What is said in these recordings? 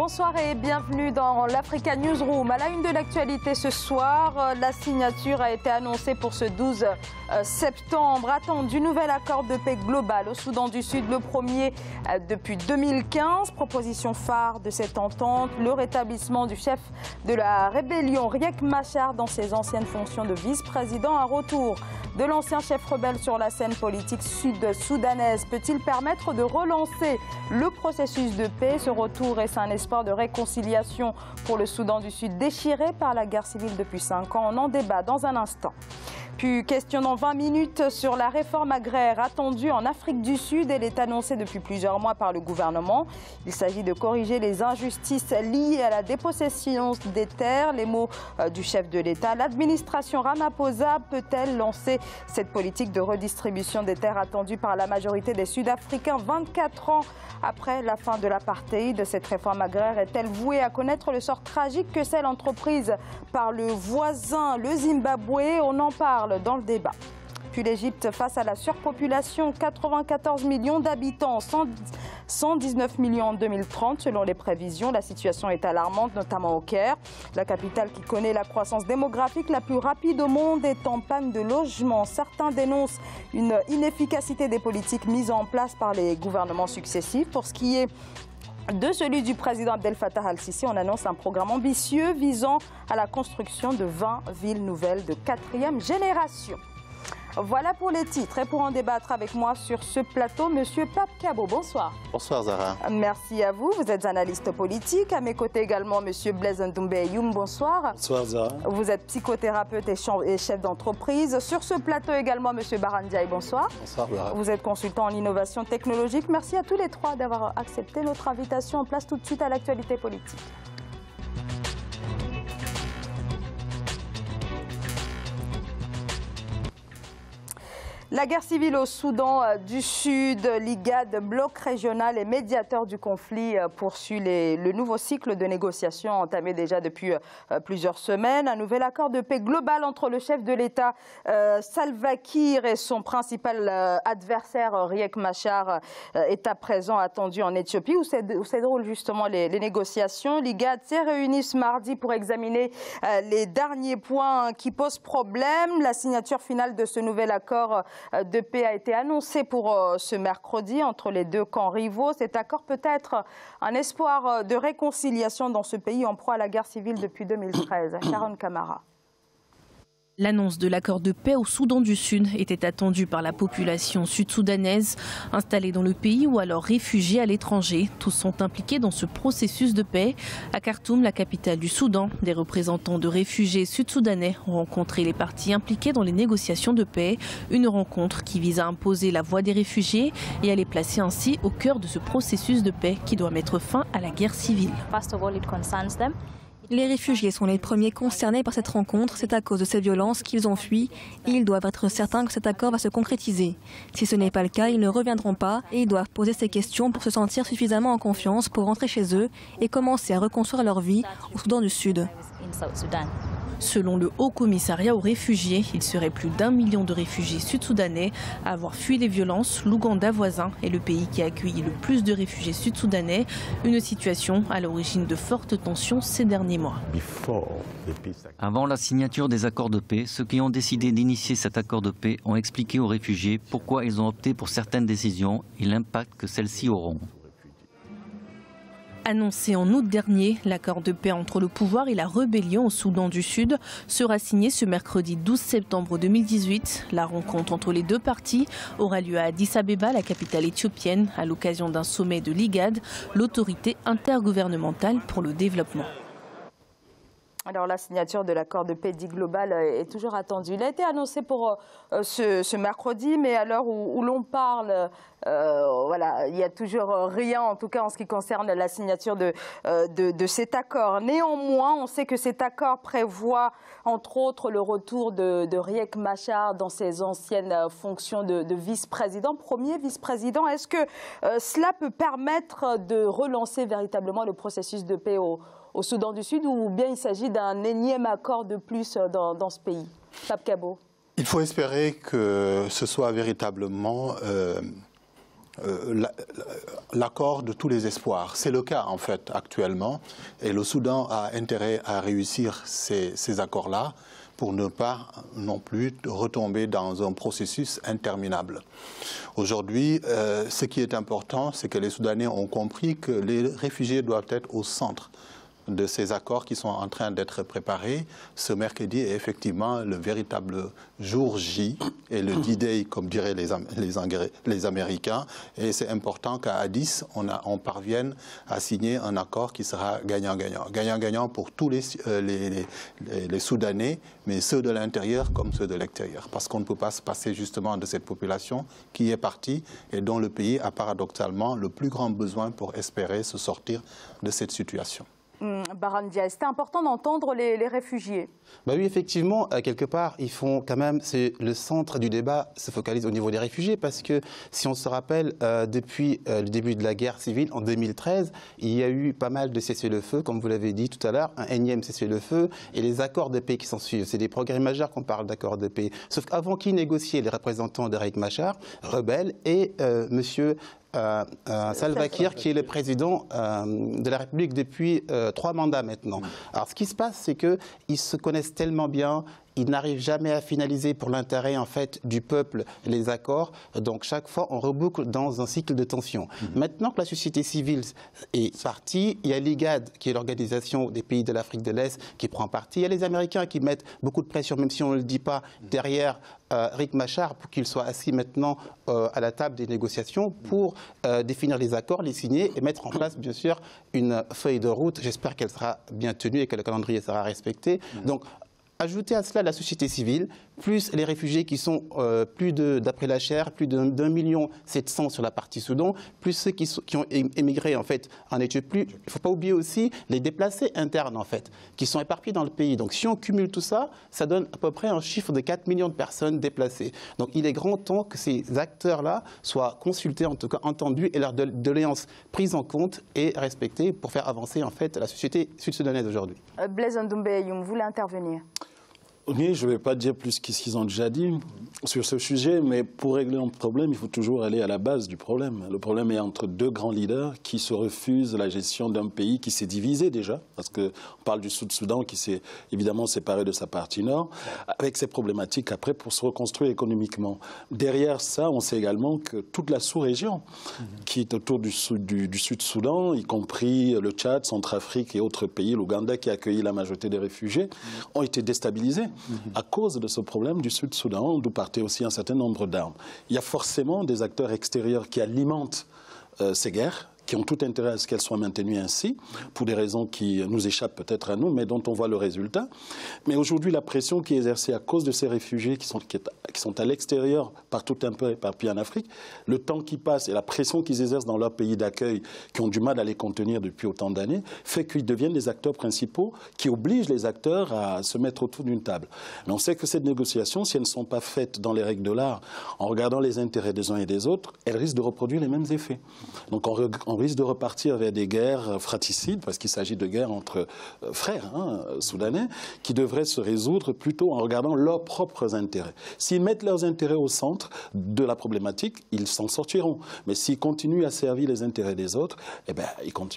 Bonsoir et bienvenue dans l'Africa Newsroom. À la une de l'actualité ce soir, la signature a été annoncée pour ce 12 septembre. Attendu nouvel accord de paix global au Soudan du Sud, le premier depuis 2015. Proposition phare de cette entente, le rétablissement du chef de la rébellion, Riek Machar, dans ses anciennes fonctions de vice-président. Un retour de l'ancien chef rebelle sur la scène politique sud-soudanaise peut-il permettre de relancer le processus de paix? Ce retour est un espoir de réconciliation pour le Soudan du Sud déchiré par la guerre civile depuis 5 ans. On en débat dans un instant. Puis question dans 20 minutes sur la réforme agraire attendue en Afrique du Sud. Elle est annoncée depuis plusieurs mois par le gouvernement. Il s'agit de corriger les injustices liées à la dépossession des terres. Les mots du chef de l'État. L'administration Ramaphosa peut-elle lancer cette politique de redistribution des terres attendue par la majorité des Sud-Africains 24 ans après la fin de l'apartheid? Cette réforme agraire est-elle vouée à connaître le sort tragique que celle entreprise par le voisin, le Zimbabwe? On en parle dans le débat. Puis l'Égypte face à la surpopulation, 94 millions d'habitants, 119 millions en 2030 selon les prévisions. La situation est alarmante, notamment au Caire. La capitale qui connaît la croissance démographique la plus rapide au monde est en panne de logement. Certains dénoncent une inefficacité des politiques mises en place par les gouvernements successifs. Pour ce qui est de celui du président Abdel Fattah al-Sisi, on annonce un programme ambitieux visant à la construction de 20 villes nouvelles de 4e génération. Voilà pour les titres. Et pour en débattre avec moi sur ce plateau, Monsieur Pape Kabo, bonsoir. Bonsoir Zara. Merci à vous. Vous êtes analyste politique. À mes côtés également Monsieur Blaise Ndoumbe-Youm, bonsoir. Bonsoir Zara. Vous êtes psychothérapeute et chef d'entreprise. Sur ce plateau également Monsieur Barandiaï, bonsoir. Bonsoir Zara. Vous êtes consultant en innovation technologique. Merci à tous les trois d'avoir accepté notre invitation. On place tout de suite à l'actualité politique. La guerre civile au Soudan du Sud, l'IGAD, bloc régional et médiateur du conflit, poursuit le nouveau cycle de négociations entamé déjà depuis plusieurs semaines. Un nouvel accord de paix global entre le chef de l'État Salva Kiir et son principal adversaire Riek Machar est à présent attendu en Éthiopie où se déroulent justement les négociations. L'IGAD s'est réunie ce mardi pour examiner les derniers points qui posent problème. La signature finale de ce nouvel accord de paix a été annoncé pour ce mercredi entre les deux camps rivaux. Cet accord peut être un espoir de réconciliation dans ce pays en proie à la guerre civile depuis 2013. Sharon Kamara. L'annonce de l'accord de paix au Soudan du Sud était attendue par la population sud-soudanaise installée dans le pays ou alors réfugiée à l'étranger. Tous sont impliqués dans ce processus de paix. À Khartoum, la capitale du Soudan, des représentants de réfugiés sud-soudanais ont rencontré les parties impliquées dans les négociations de paix. Une rencontre qui vise à imposer la voix des réfugiés et à les placer ainsi au cœur de ce processus de paix qui doit mettre fin à la guerre civile. Les réfugiés sont les premiers concernés par cette rencontre. C'est à cause de ces violences qu'ils ont fui et ils doivent être certains que cet accord va se concrétiser. Si ce n'est pas le cas, ils ne reviendront pas et ils doivent poser ces questions pour se sentir suffisamment en confiance pour rentrer chez eux et commencer à reconstruire leur vie au Soudan du Sud. Selon le Haut Commissariat aux réfugiés, il serait plus d'1 million de réfugiés sud-soudanais à avoir fui les violences. L'Ouganda voisin est le pays qui a accueilli le plus de réfugiés sud-soudanais. Une situation à l'origine de fortes tensions ces derniers mois. Avant la signature des accords de paix, ceux qui ont décidé d'initier cet accord de paix ont expliqué aux réfugiés pourquoi ils ont opté pour certaines décisions et l'impact que celles-ci auront. Annoncé en août dernier, l'accord de paix entre le pouvoir et la rébellion au Soudan du Sud sera signé ce mercredi 12 septembre 2018. La rencontre entre les deux parties aura lieu à Addis Abeba, la capitale éthiopienne, à l'occasion d'un sommet de l'IGAD, l'autorité intergouvernementale pour le développement. Alors la signature de l'accord de paix dit global est toujours attendue. Il a été annoncé pour ce mercredi, mais à l'heure où l'on parle, voilà, il n'y a toujours rien, en tout cas en ce qui concerne la signature de cet accord. Néanmoins, on sait que cet accord prévoit entre autres le retour de Riek Machar dans ses anciennes fonctions de vice-président, premier vice-président. Est-ce que cela peut permettre de relancer véritablement le processus de paix au Soudan du Sud, ou bien il s'agit d'un énième accord de plus dans ce pays? Pape Kabo. Il faut espérer que ce soit véritablement l'accord de tous les espoirs. C'est le cas en fait actuellement et le Soudan a intérêt à réussir ces accords-là pour ne pas non plus retomber dans un processus interminable. Aujourd'hui, ce qui est important, c'est que les Soudanais ont compris que les réfugiés doivent être au centre de ces accords qui sont en train d'être préparés. Ce mercredi est effectivement le véritable jour J et le D-Day, comme diraient les Américains. Et c'est important qu'à Addis, on parvienne à signer un accord qui sera gagnant-gagnant. Gagnant-gagnant pour tous les Soudanais, mais ceux de l'intérieur comme ceux de l'extérieur. Parce qu'on ne peut pas se passer justement de cette population qui est partie et dont le pays a paradoxalement le plus grand besoin pour espérer se sortir de cette situation. Baran Dia, c'était important d'entendre les réfugiés. Bah oui, effectivement, quelque part, ils font quand même, c'est le centre du débat se focalise au niveau des réfugiés parce que si on se rappelle, depuis le début de la guerre civile en 2013, il y a eu pas mal de cessez-le-feu, comme vous l'avez dit tout à l'heure, un énième cessez-le-feu et les accords de paix qui s'en suivent. C'est des progrès majeurs qu'on parle d'accords de paix. Sauf qu'avant qui négociaient les représentants d'Eric Machar, rebelles, et monsieur Salva Kiir, qui est le président de la République depuis 3 mandats maintenant. Alors ce qui se passe, c'est qu'ils se connaissent tellement bien, ils n'arrivent jamais à finaliser pour l'intérêt en fait du peuple les accords. Donc chaque fois, on reboucle dans un cycle de tension. Maintenant que la société civile est partie, il y a l'IGAD, qui est l'organisation des pays de l'Afrique de l'Est, qui prend parti. Il y a les Américains qui mettent beaucoup de pression, même si on ne le dit pas, derrière Riek Machar pour qu'il soit assis maintenant à la table des négociations pour définir les accords, les signer et mettre en place, bien sûr, une feuille de route. J'espère qu'elle sera bien tenue et que le calendrier sera respecté. Donc, ajouter à cela la société civile, plus les réfugiés qui sont d'après la chaire, plus d'1,7 million sur la partie Soudan, plus ceux qui ont émigré en fait en Éthiopie. Il ne faut pas oublier aussi les déplacés internes en fait, qui sont éparpillés dans le pays. Donc si on cumule tout ça, ça donne à peu près un chiffre de 4 millions de personnes déplacées. Donc il est grand temps que ces acteurs-là soient consultés, en tout cas entendus, et leurs doléances prises en compte et respectées pour faire avancer en fait la société sud-soudanaise aujourd'hui. Blaise Ndoumbe-Ayoum, vous voulez intervenir? Oui, je ne vais pas dire plus que ce qu'ils ont déjà dit sur ce sujet, mais pour régler un problème, il faut toujours aller à la base du problème. Le problème est entre 2 grands leaders qui se refusent la gestion d'un pays qui s'est divisé déjà, parce qu'on parle du Sud-Soudan qui s'est évidemment séparé de sa partie nord, avec ses problématiques après pour se reconstruire économiquement. Derrière ça, on sait également que toute la sous-région qui est autour du Sud-Soudan, y compris le Tchad, Centrafrique et autres pays, l'Ouganda qui a accueilli la majorité des réfugiés, ont été déstabilisés à cause de ce problème du Sud-Soudan, d'où partait aussi un certain nombre d'armes. Il y a forcément des acteurs extérieurs qui alimentent ces guerres, qui ont tout intérêt à ce qu'elles soient maintenues ainsi, pour des raisons qui nous échappent peut-être à nous, mais dont on voit le résultat. Mais aujourd'hui, la pression qui est exercée à cause de ces réfugiés qui sont à l'extérieur, partout un peu éparpillés en Afrique, le temps qui passe et la pression qu'ils exercent dans leur pays d'accueil, qui ont du mal à les contenir depuis autant d'années, fait qu'ils deviennent les acteurs principaux, qui obligent les acteurs à se mettre autour d'une table. Mais on sait que ces négociations, si elles ne sont pas faites dans les règles de l'art, en regardant les intérêts des uns et des autres, elles risquent de reproduire les mêmes effets. Donc on risque de repartir vers des guerres fratricides, parce qu'il s'agit de guerres entre frères soudanais, qui devraient se résoudre plutôt en regardant leurs propres intérêts. S'ils mettent leurs intérêts au centre de la problématique, ils s'en sortiront. Mais s'ils continuent à servir les intérêts des autres, eh ben,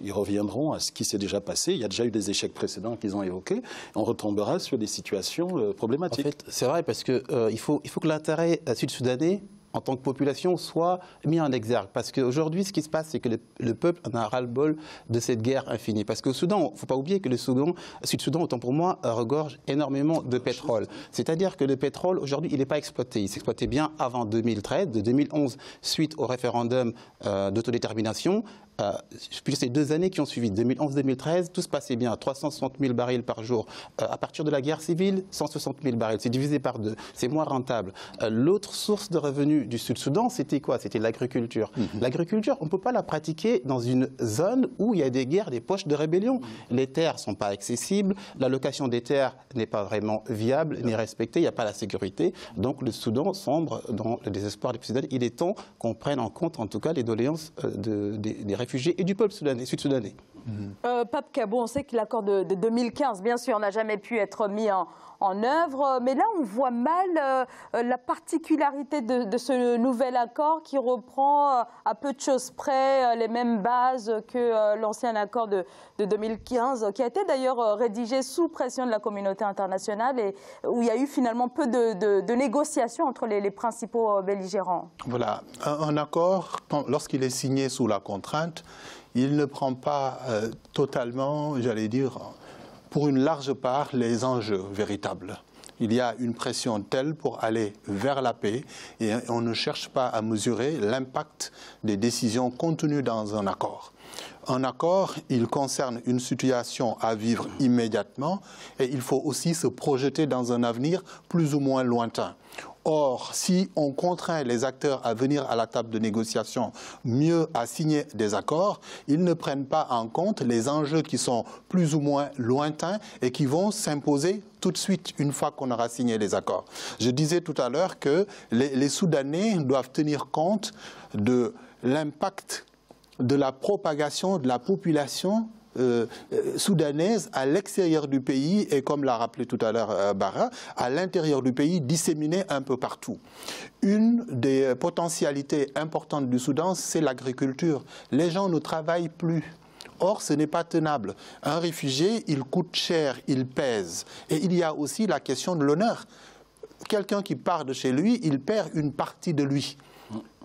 ils reviendront à ce qui s'est déjà passé. Il y a déjà eu des échecs précédents qu'ils ont évoqués. On retombera sur des situations problématiques. En fait, c'est vrai, parce qu'il faut que l'intérêt sud-soudanais en tant que population, soit mis en exergue. Parce qu'aujourd'hui, ce qui se passe, c'est que le peuple en a ras-le-bol de cette guerre infinie. Parce qu'au Soudan, il ne faut pas oublier que le Sud-Soudan, autant pour moi, regorge énormément de pétrole. C'est-à-dire que le pétrole, aujourd'hui, il n'est pas exploité. Il s'exploitait bien avant 2013, de 2011, suite au référendum d'autodétermination. Puis ces 2 années qui ont suivi, 2011-2013, tout se passait bien, 360 000 barils par jour. À partir de la guerre civile, 160 000 barils, c'est divisé par 2, c'est moins rentable. L'autre source de revenus du Sud-Soudan, c'était quoi? C'était l'agriculture. L'agriculture, on ne peut pas la pratiquer dans une zone où il y a des guerres, des poches de rébellion. Les terres ne sont pas accessibles, l'allocation des terres n'est pas vraiment viable, ni respectée, il n'y a pas la sécurité. Donc le Soudan sombre dans le désespoir des Soudanais. Il est temps qu'on prenne en compte, en tout cas, les doléances des réfugiés et du peuple sud-soudanais. Pape Kabo, on sait que l'accord de 2015, bien sûr, n'a jamais pu être mis en œuvre. Mais là, on voit mal la particularité de ce nouvel accord qui reprend à peu de choses près les mêmes bases que l'ancien accord de 2015, qui a été d'ailleurs rédigé sous pression de la communauté internationale et où il y a eu finalement peu de négociations entre les principaux belligérants. Voilà, un accord, lorsqu'il est signé sous la contrainte, il ne prend pas totalement, j'allais dire, pour une large part, les enjeux véritables. Il y a une pression telle pour aller vers la paix et on ne cherche pas à mesurer l'impact des décisions contenues dans un accord. Un accord, il concerne une situation à vivre immédiatement et il faut aussi se projeter dans un avenir plus ou moins lointain. Or, si on contraint les acteurs à venir à la table de négociation, mieux à signer des accords, ils ne prennent pas en compte les enjeux qui sont plus ou moins lointains et qui vont s'imposer tout de suite une fois qu'on aura signé les accords. Je disais tout à l'heure que les Soudanais doivent tenir compte de l'impact de la propagation de la population soudanaise à l'extérieur du pays et, comme l'a rappelé tout à l'heure Bara, à l'intérieur du pays, disséminée un peu partout. Une des potentialités importantes du Soudan, c'est l'agriculture. Les gens ne travaillent plus. Or, ce n'est pas tenable. Un réfugié, il coûte cher, il pèse. Et il y a aussi la question de l'honneur. Quelqu'un qui part de chez lui, il perd une partie de lui.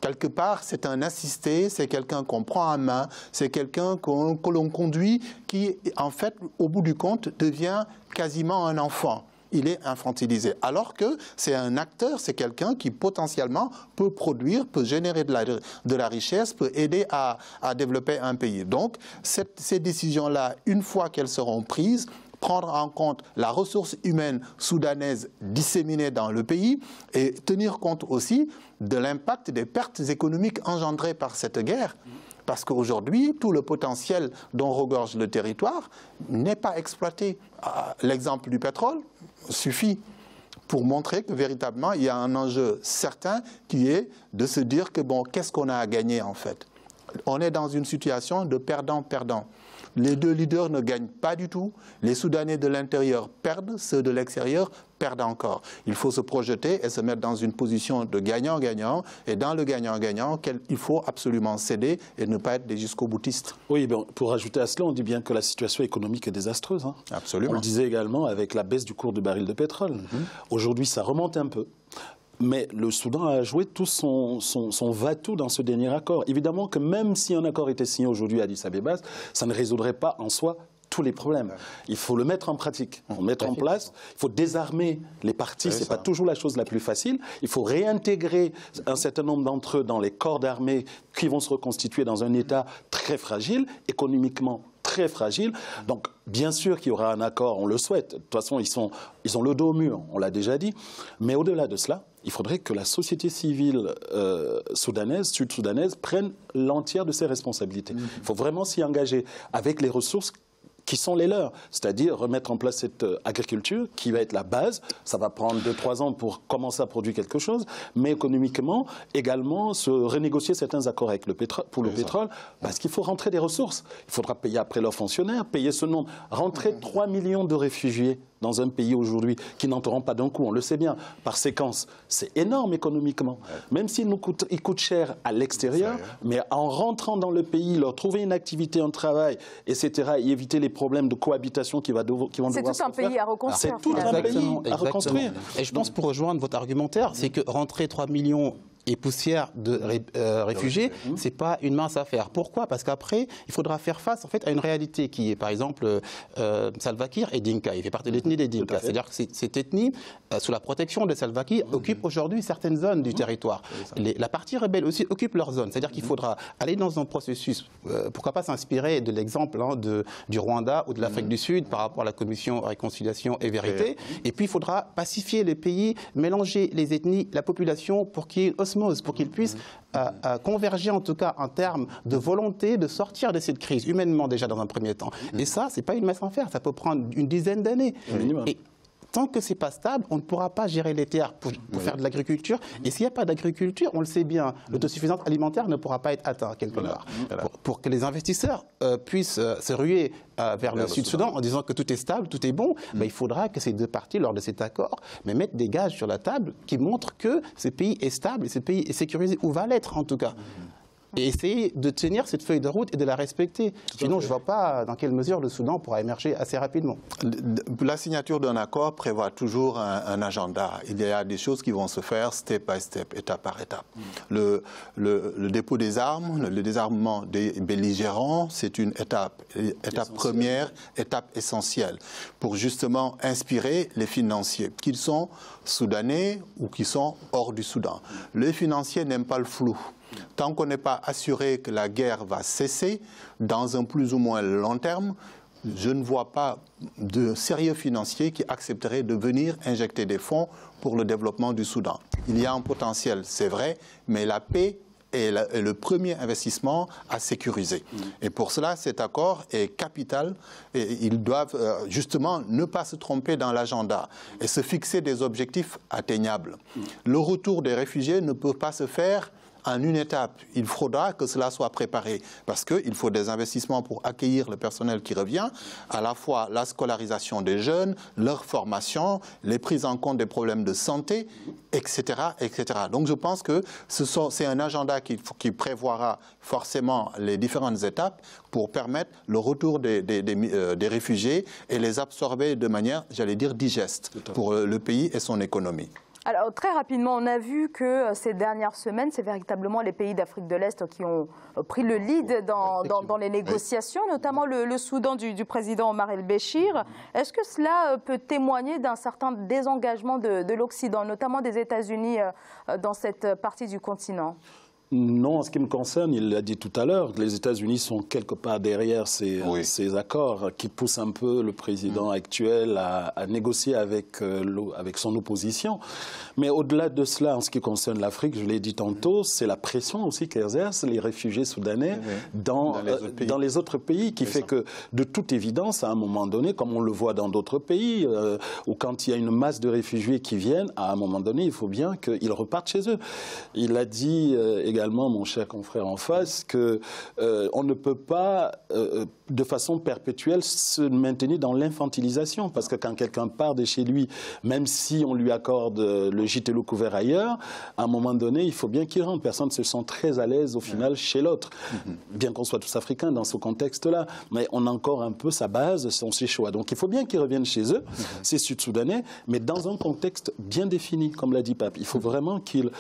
Quelque part, c'est un assisté, c'est quelqu'un qu'on prend en main, c'est quelqu'un que l'on conduit qui, en fait, au bout du compte, devient quasiment un enfant. Il est infantilisé. Alors que c'est un acteur, c'est quelqu'un qui potentiellement peut produire, peut générer de la richesse, peut aider à développer un pays. Donc, ces décisions-là, une fois qu'elles seront prises, prendre en compte la ressource humaine soudanaise disséminée dans le pays et tenir compte aussi de l'impact des pertes économiques engendrées par cette guerre. Parce qu'aujourd'hui, tout le potentiel dont regorge le territoire n'est pas exploité. L'exemple du pétrole suffit pour montrer que véritablement, il y a un enjeu certain qui est de se dire que, bon, qu'est-ce qu'on a à gagner en fait? On est dans une situation de perdant-perdant. Les deux leaders ne gagnent pas du tout. Les Soudanais de l'intérieur perdent, ceux de l'extérieur perdent encore. Il faut se projeter et se mettre dans une position de gagnant-gagnant. Et dans le gagnant-gagnant, il faut absolument céder et ne pas être des jusqu'au-boutistes. Oui, bon, pour ajouter à cela, on dit bien que la situation économique est désastreuse. Hein. Absolument. On le disait également avec la baisse du cours du baril de pétrole. Aujourd'hui, ça remonte un peu. Mais le Soudan a joué tout son va-tout dans ce dernier accord. Évidemment que même si un accord était signé aujourd'hui à Addis Abeba, ça ne résoudrait pas en soi tous les problèmes. Il faut le mettre en pratique, il faut le mettre en place, il faut désarmer les partis, ce n'est pas toujours la chose la plus facile. Il faut réintégrer un certain nombre d'entre eux dans les corps d'armée qui vont se reconstituer dans un État très fragile, économiquement très fragile. Donc, bien sûr qu'il y aura un accord, on le souhaite. De toute façon, ils ont le dos au mur, on l'a déjà dit. Mais au-delà de cela, il faudrait que la société civile sud-soudanaise prenne l'entière de ses responsabilités. Il faut vraiment s'y engager avec les ressources qui sont les leurs, c'est-à-dire remettre en place cette agriculture qui va être la base. Ça va prendre 2-3 ans pour commencer à produire quelque chose, mais économiquement, également, se renégocier certains accords avec le pétrole, parce qu'il faut rentrer des ressources. Il faudra payer après leurs fonctionnaires, payer ce nombre. Rentrer 3 millions de réfugiés dans un pays aujourd'hui qui n'entreront pas d'un coup, on le sait bien, par séquence, c'est énorme économiquement. Même s'ils coûtent cher à l'extérieur, mais en rentrant dans le pays, leur trouver une activité, un travail, etc., et éviter les problèmes de cohabitation qui vont devoir se faire. C'est tout un pays à reconstruire. C'est tout un pays à reconstruire. Et je pense, pour rejoindre votre argumentaire, c'est que rentrer 3 millions et poussière de réfugiés, c'est pas une mince affaire. Pourquoi? Parce qu'après, il faudra faire face en fait à une réalité qui est, par exemple, Salva Kiir et Dinka. Il fait partie de l'ethnie des Dinka. C'est-à-dire que cette ethnie, sous la protection de Salva Kiir, occupe aujourd'hui certaines zones du territoire. La partie rebelle aussi occupe leur zone. C'est-à-dire qu'il faudra aller dans un processus, pourquoi pas s'inspirer de l'exemple du Rwanda ou de l'Afrique du Sud par rapport à la commission Réconciliation et Vérité. Et puis il faudra pacifier le pays, mélanger les ethnies, la population pour qu'il y ait osmose, pour qu'ils puissent converger en tout cas en termes de volonté de sortir de cette crise, humainement déjà dans un premier temps. Et ça, c'est pas une mince affaire, ça peut prendre une dizaine d'années. Et Tant que ce n'est pas stable, on ne pourra pas gérer les terres pour faire de l'agriculture. Et s'il n'y a pas d'agriculture, on le sait bien, l'autosuffisance alimentaire ne pourra pas être atteinte quelque part. Pour que les investisseurs puissent se ruer vers le Sud-Soudan en disant que tout est stable, tout est bon, il faudra que ces deux parties, lors de cet accord, mettent des gages sur la table qui montrent que ce pays est stable et ce pays est sécurisé, ou va l'être en tout cas. Et essayer de tenir cette feuille de route et de la respecter. Sinon, je ne vois pas dans quelle mesure le Soudan pourra émerger assez rapidement. La signature d'un accord prévoit toujours un agenda. Il y a des choses qui vont se faire step by step, étape par étape. Le dépôt des armes, le désarmement des belligérants, c'est une étape première, étape essentielle, pour justement inspirer les financiers, qu'ils sont soudanais ou qui sont hors du Soudan. Les financiers n'aiment pas le flou. Tant qu'on n'est pas assuré que la guerre va cesser, dans un plus ou moins long terme, je ne vois pas de sérieux financiers qui accepteraient de venir injecter des fonds pour le développement du Soudan. Il y a un potentiel, c'est vrai, mais la paix est le premier investissement à sécuriser. Et pour cela, cet accord est capital et ils doivent justement ne pas se tromper dans l'agenda et se fixer des objectifs atteignables. Le retour des réfugiés ne peut pas se faire en une étape. Il faudra que cela soit préparé parce qu'il faut des investissements pour accueillir le personnel qui revient, à la fois la scolarisation des jeunes, leur formation, les prises en compte des problèmes de santé, etc. etc. Donc je pense que c'est un agenda qui prévoira forcément les différentes étapes pour permettre le retour des réfugiés et les absorber de manière, j'allais dire, digeste pour le pays et son économie. Alors, très rapidement, on a vu que ces dernières semaines, c'est véritablement les pays d'Afrique de l'Est qui ont pris le lead dans les négociations, notamment le Soudan du président Omar el-Béchir. Est-ce que cela peut témoigner d'un certain désengagement de l'Occident, notamment des États-Unis, dans cette partie du continent ? Non, en ce qui me concerne, il l'a dit tout à l'heure, les États-Unis sont quelque part derrière ces accords qui poussent un peu le président actuel à négocier avec son opposition. Mais au-delà de cela, en ce qui concerne l'Afrique, je l'ai dit tantôt, c'est la pression aussi qu'exercent les réfugiés soudanais dans les autres pays, qui fait que, de toute évidence, à un moment donné, comme on le voit dans d'autres pays, où quand il y a une masse de réfugiés qui viennent, à un moment donné, il faut bien qu'ils repartent chez eux. Il a dit également, mon cher confrère en face, qu'on ne peut pas, de façon perpétuelle, se maintenir dans l'infantilisation. Parce que quand quelqu'un part de chez lui, même si on lui accorde le gîte et le couvert ailleurs, à un moment donné, il faut bien qu'il rentre. Personne ne se sent très à l'aise, au final, chez l'autre. Bien qu'on soit tous africains dans ce contexte-là. Mais on a encore un peu sa base, son choix. Donc il faut bien qu'ils reviennent chez eux, ces Sud-Soudanais, mais dans un contexte bien défini, comme l'a dit Pape. Il faut vraiment qu'ils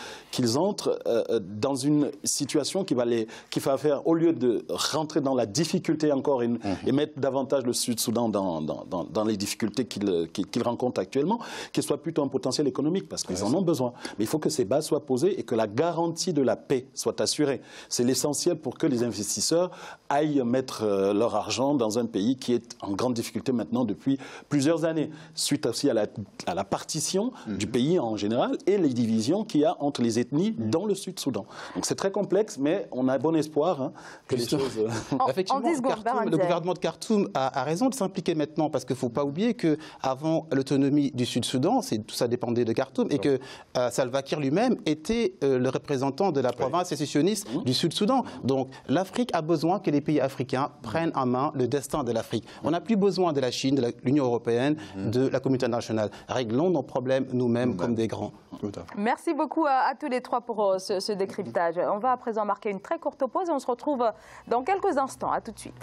entrent dans une situation qui va faire, au lieu de rentrer dans la difficulté encore et mettre davantage le Sud-Soudan dans les difficultés qu'il rencontre actuellement, qu'il soit plutôt un potentiel économique, parce qu'ils en ont besoin. Mais il faut que ces bases soient posées et que la garantie de la paix soit assurée. C'est l'essentiel pour que les investisseurs aillent mettre leur argent dans un pays qui est en grande difficulté maintenant depuis plusieurs années, suite aussi à la partition du pays en général et les divisions qu'il y a entre les ethnies dans le Sud-Soudan. Donc c'est très complexe, mais on a bon espoir que les choses... Effectivement, le gouvernement de Khartoum a raison de s'impliquer maintenant, parce qu'il ne faut pas oublier qu'avant l'autonomie du Sud-Soudan, tout ça dépendait de Khartoum, et que Salva Kiir lui-même était le représentant de la province sécessionniste du Sud-Soudan. Donc l'Afrique a besoin que les pays africains prennent en main le destin de l'Afrique. On n'a plus besoin de la Chine, de l'Union européenne, de la communauté internationale. Réglons nos problèmes nous-mêmes comme des grands. Merci beaucoup à tous les trois pour ce décryptage. On va à présent marquer une très courte pause et on se retrouve dans quelques instants. À tout de suite.